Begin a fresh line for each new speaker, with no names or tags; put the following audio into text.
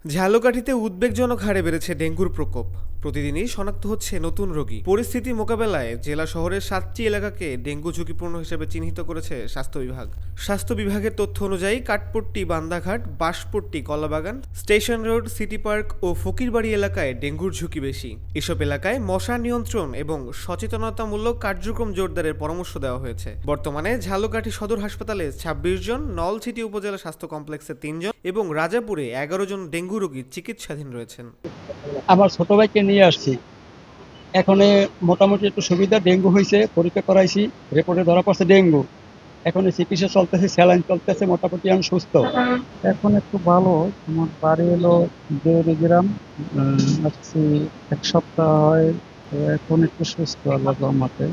ঝালকাঠিতে উদ্বেগজনক হারে বেড়েছে ডেঙ্গুর প্রকোপ। প্রতিদিনই শনাক্ত হচ্ছে নতুন রোগী। পরিস্থিতি মোকাবেলায় জেলা শহরের 7টি এলাকাকে ডেঙ্গু ঝুঁকিপূর্ণ হিসেবে চিহ্নিত করেছে স্বাস্থ্য বিভাগ। স্বাস্থ্য বিভাগের তথ্য অনুযায়ী কাঠপট্টি, বান্দাঘাট, বাঁশপট্টি, কলাবাগান, স্টেশন রোড, সিটি পার্ক ও ফকিরবাড়ি এলাকায় ডেঙ্গুর ঝুঁকি বেশি। এসব এলাকায় মশা নিয়ন্ত্রণ এবং সচেতনতামূলক কার্যক্রম জোরদারের পরামর্শ দেওয়া হয়েছে। বর্তমানে ঝালকাঠি সদর হাসপাতালে 26 জন, নলছিটি উপজেলা স্বাস্থ্য কমপ্লেক্সে 3 জন এবং রাজাপুরে 11 জন ডেঙ্গু রোগী চিকিৎসাধীন রয়েছেন।
আমার ছোট ভাইকে নিয়ে আসছি। এখন মোটামুটি একটু সুবিধা, ডেঙ্গু হয়েছে, পরীক্ষা করাইছি, রিপোর্টে ধরা পড়ছে ডেঙ্গু। এখন চিকিৎসা চলতেছে, স্যালাইন চলতেছে, মোটামুটি আমি সুস্থ। এখন একটু ভালো। আমার বাড়ি হলো দেওরিগ্রাম। আসছি 1 সপ্তাহ হয়, তো এখন একটু সুস্থ আল্লাহর রহমতে।